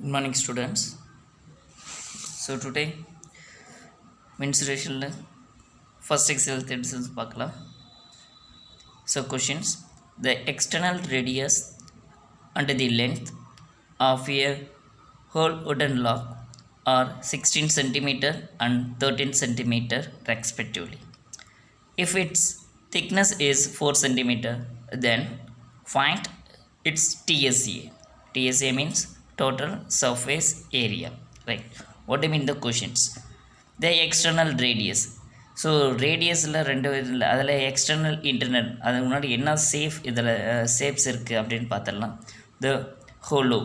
Good morning, students. So today mensuration first exercise things பார்க்கலாம். So questions: the external radius and the length of a whole wooden log are 16 centimeter and 13 centimeter respectively. If its thickness is 4 centimeter, then find its TSA. TSA means total surface area, right? What do you mean the questions? The external radius. So ரேடியஸில் ரெண்டு இதில் அதில் external internal அதுக்கு முன்னாடி என்ன இதில் shapes இருக்குது அப்படின்னு பார்த்துடலாம். த ஹோலோ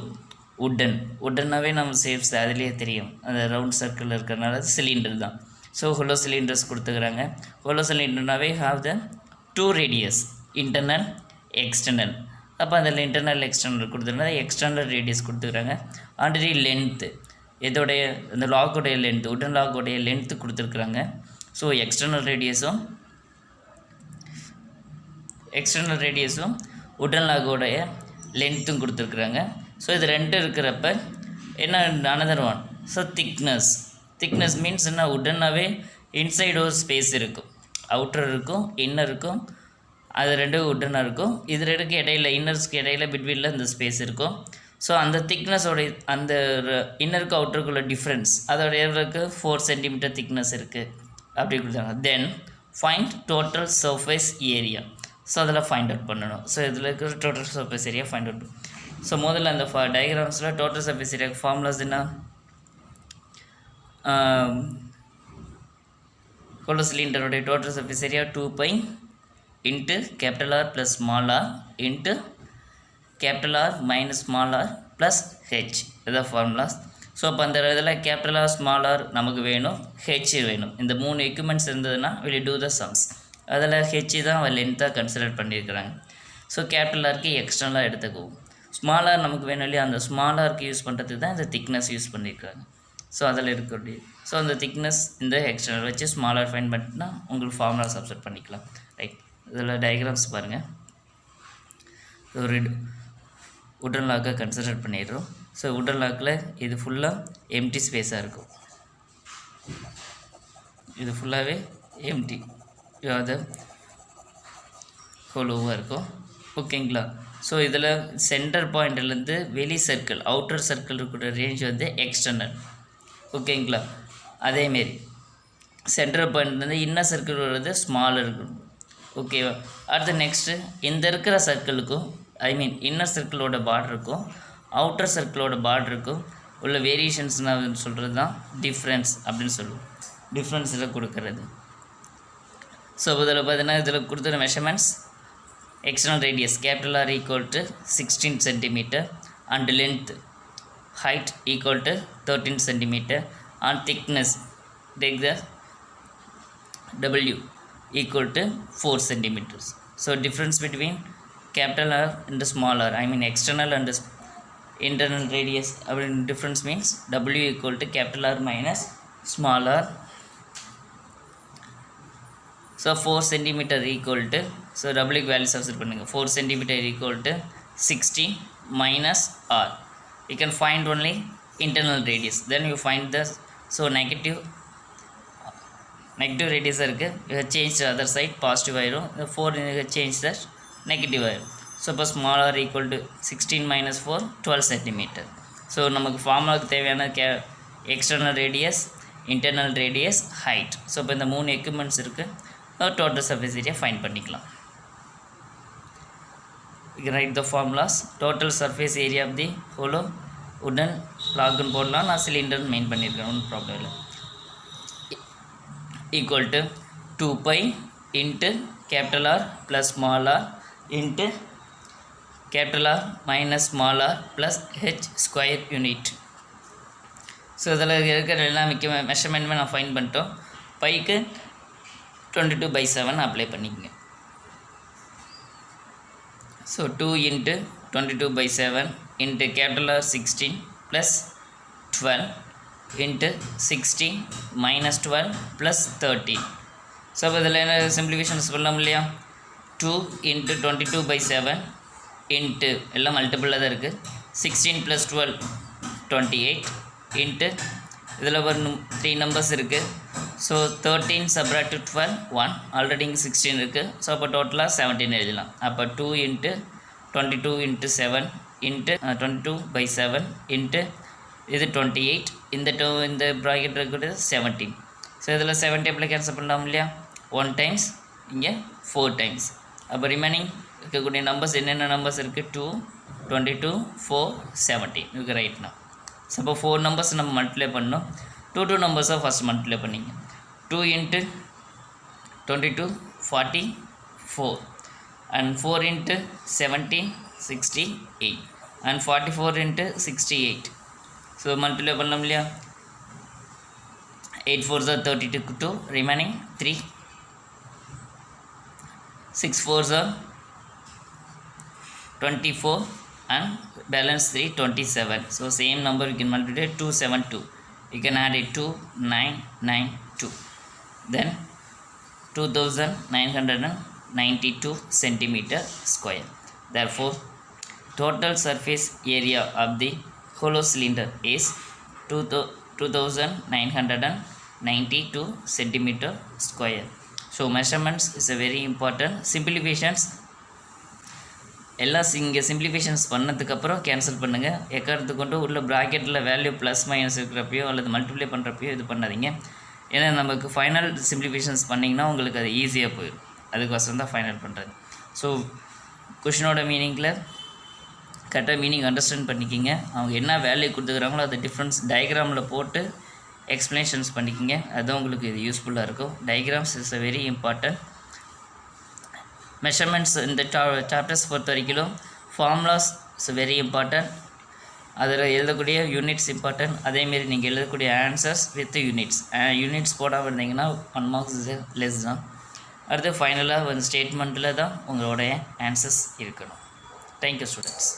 உட்டன்னாவே நம்ம ஷேப்ஸ் அதிலே தெரியும், அந்த ரவுண்ட் சர்க்கிள் இருக்கிறனால சிலிண்டர் தான். ஸோ ஹோலோ சிலிண்டர்ஸ் கொடுத்துக்கிறாங்க. ஹோலோ சிலிண்டர்னாவே have the two radius, internal external. அப்போ அதில் இன்டர்னல் எக்ஸ்டர்னல் கொடுத்துருந்தா எக்ஸ்டர்னல் ரேடியஸ் கொடுத்துக்கிறாங்க. ஆல்ரெடி லென்த்து இதோடைய இந்த லாக்குடைய லென்த்து, உட்டன் லாக்குடைய லென்த்து கொடுத்துருக்குறாங்க. ஸோ எக்ஸ்டர்னல் ரேடியஸும் உட்டன் லாகோடைய லென்த்தும் கொடுத்துருக்குறாங்க. ஸோ இது ரெண்டு இருக்கிறப்ப என்ன another one. So thickness means என்ன, உட்டன்னாவே இன்சைடு ஒரு ஸ்பேஸ் இருக்கும், அவுட்டர் இருக்கும், இன்னர் இருக்கும். அது ரெண்டும் உட்டனாக இருக்கும். இது ரெண்டுக்கு இடையில, இன்னர்ஸ்க்கு இடையில பிட்வீனில் இந்த ஸ்பேஸ் இருக்கும். ஸோ அந்த திக்னஸோடைய அந்த இன்னருக்கு அவுட்டருக்குள்ள டிஃப்ரென்ஸ் அதோடைய எவ்வளோக்கு 4 சென்டிமீட்டர் திக்னஸ் இருக்குது அப்படி கொடுத்தாங்க. Then find total surface area. So அதில் ஃபைண்ட் அவுட் பண்ணணும். ஸோ இதில் இருக்கிற total surface area find out. So முதல்ல அந்த டயக்ராம்ஸில் டோட்டல் சர்ஃபேஸ் ஏரியாவுக்கு ஃபார்முலாஸ் என்ன, ஹோலோ சிலிண்டருடைய total surface area 2π into capital R plus small r into capital R minus small r plus h. இதுதான் ஃபார்முலாஸ். ஸோ அப்போ அந்த இதில் கேபிட்டல் ஆர் ஸ்மால் ஆர் நமக்கு வேணும், ஹெச் வேணும். இந்த 3 எக்யூப்மெண்ட்ஸ் இருந்ததுன்னா வில் டூ த சம்ஸ். அதில் ஹெச் தான் லென்த்தாக கன்சிடர் பண்ணியிருக்கிறாங்க. ஸோ கேபிட்டல் ஆருக்கு எக்ஸ்டர்னலாக எடுத்துக்குவோம். ஸ்மால் ஆர் நமக்கு வேணும் இல்லையா, அந்த ஸ்மால் ஆருக்கு யூஸ் பண்ணுறதுக்கு தான் இந்த திக்னஸ் யூஸ் பண்ணியிருக்காங்க. ஸோ அதில் இருக்கக்கூடிய ஸோ அந்த திக்னஸ் இந்த எக்ஸ்டர்னல் வச்சு ஸ்மால் ஆர் ஃபைன் பண்ணிட்டுனா உங்களுக்கு ஃபார்முலா சப்ஸ்டிட் பண்ணிக்கலாம், ரைட்? இதில் டயக்ராம்ஸ் பாருங்கள். ஒரு உட்டன் லாக்கை கன்சிடர் பண்ணிடுறோம். ஸோ உட்டன் லாக்கில் இது ஃபுல்லாக எம்டி ஸ்பேஸாக இருக்கும், இது ஃபுல்லாகவே எம்டி அது ஹோலோவாக இருக்கும், ஓகேங்களா? ஸோ இதில் சென்டர் பாயிண்ட்லேருந்து வெளி சர்க்கிள், அவுட்டர் சர்க்கிள் இருக்கிற ரேஞ்ச் வந்து எக்ஸ்டர்னல், ஓகேங்களா? அதேமாரி சென்டர் பாயிண்ட்லேருந்து இன்னர் சர்க்கிள் வர்றது ஸ்மால் இருக்கும், ஓகேவா? அடுத்து நெக்ஸ்ட்டு இந்த இருக்கிற சர்க்கிளுக்கும் இன்னர் சர்க்கிளோட பார்டருக்கும் அவுட்டர் சர்க்கிளோட பார்டருக்கும் உள்ள வேரியேஷன்ஸ் நான் சொல்கிறது தான் டிஃப்ரென்ஸ் அப்படின்னு சொல்லுவோம். டிஃப்ரென்ஸ் இதில் கொடுக்கறது. ஸோ இதில் பார்த்தீங்கன்னா இதில் கொடுத்துற measurements external radius capital R equal to 16 centimetre and length height equal to 13 centimetre and thickness take the W equal to 4 centimeters. So difference between capital R and small r, external and internal radius, difference means W equal to capital R minus small r. So 4 centimeter equal to, so W value substitute பண்ணுங்க, 4 centimeter equal to 16 minus R. You can find only internal radius, then you find the negative radius இருக்குது, you have changed the other side, positive ஆயிரும். 4 you have changed that negative ஆயிரும். So இப்போ small R equal to 16 minus 4 12 centimetre. So நமக்கு ஃபார்முலாவுக்கு தேவையான external radius, internal radius, height. So இப்போ இந்த 3 equipments இருக்குது, டோட்டல் சர்ஃபேஸ் ஏரியா ஃபைண்ட் பண்ணிக்கலாம். You can write the formulas. Total surface area of the hollow wooden log போடலாம், நான் cylinder main பண்ணியிருக்கேன், ஒன்றும் ப்ராப்ளம் இல்லை. equal to 2π into capital R plus small r into capital R minus small r plus h square unit. So இதில் இருக்கிற எல்லா முக்கிய மெஷர்மெண்ட்டுமே நான் ஃபைன் பண்ணிட்டோம். பைக்கு 22/7 அப்ளை பண்ணிக்கங்க. So 2 into 22/7 into capital R 16 plus 12 into 16 minus 12 plus 13. So அப்போ இதில் என்ன சிம்பிளிஃபிகேஷன்ஸ் பண்ணலாம் இல்லையா, 2 into 22/7 into எல்லாம் மல்டிபிளாக தான் இருக்குது, 16 plus 12 28 இன்ட்டு இதில் ஒரு 3 நம்பர்ஸ் இருக்குது. ஸோ 13 சப்ராக்ட் 12 1 ஆல்ரெடி இங்கே 16 இருக்குது. ஸோ அப்போ டோட்டலாக 17 எழுதலாம். அப்போ 2 இன்ட்டு 22 இன்ட்டு 7 இன்ட்டு 22/7 இன்ட்டு இது 28 இந்த ப்ராக்கெட் இருக்கிறது 17. ஸோ இதில் 7 டேபிளில் கேன்சல் பண்ணலாம் இல்லையா, 1 டைம்ஸ் இங்கே 4 டைம்ஸ். அப்போ ரிமைனிங் இருக்கக்கூடிய நம்பர்ஸ் என்னென்ன நம்பர்ஸ் இருக்குது, 2 22 4 17 இதுக்கு ரைட்னா. ஸோ அப்போ 4 நம்பர்ஸ் நம்ம மல்டிப்ளை பண்ணோம். 2 நம்பர்ஸாக ஃபஸ்ட் மல்டிப்ளை பண்ணிங்க. 2 into 22 44 and 4 into 17 68 and 44 into 68. So multiply பண்ணலாம் இல்லையா, 8 4s are 32 remaining 3, 6 4s are 24 and balance 3 27. So same number we can multiply 272. You can add it 2992. Then 2992 centimeter square. Therefore, total surface area of the hollow cylinder is 2992 centimeter square. So measurements is a very important. Simplifications எல்லாம் இங்கே simplifications பண்ணதுக்கப்புறம் cancel பண்ணுங்கள். எக்கறது கொண்டு உள்ள ப்ராக்கெட்டில் value plus minus இருக்கிறப்பையோ அல்லது multiply பண்ணுறப்பையோ இது பண்ணாதீங்க. ஏன்னா நமக்கு ஃபைனல் சிம்பிளிஃபிகேஷன்ஸ் பண்ணிங்கன்னா உங்களுக்கு அது ஈஸியாக போயிடும். அதுக்கோசரம் தான் ஃபைனல் பண்ணுறது. ஸோ கொஷினோட மீனிங்கில் கரெக்டாக மீனிங் அண்டர்ஸ்டாண்ட் பண்ணிக்கிங்க. அவங்க என்ன வேல்யூ கொடுத்துக்கிறாங்களோ அது டிஃப்ரென்ஸ் டயக்ராமில் போட்டு எக்ஸ்ப்ளனேஷன்ஸ் பண்ணிக்கிங்க. அதுதான் உங்களுக்கு இது யூஸ்ஃபுல்லாக இருக்கும். Diagrams is a very important. Measurements இந்த சாப்டர்ஸ் பொறுத்த வரைக்கும் ஃபார்முலாஸ் இஸ் வெரி இம்பார்ட்டன்ட். அதில் எழுதக்கூடிய யூனிட்ஸ் இம்பார்ட்டன்ட். அதேமாரி நீங்கள் எழுதக்கூடிய ஆன்சர்ஸ் வித் யூனிட்ஸ் போடாமல் இருந்தீங்கன்னா 1 மார்க்ஸ் இஸ் லெஸ் தான். அடுத்து ஃபைனலாக ஒரு ஸ்டேட்மெண்ட்டில் தான் உங்களுடைய ஆன்சர்ஸ் இருக்கணும். Thank you students.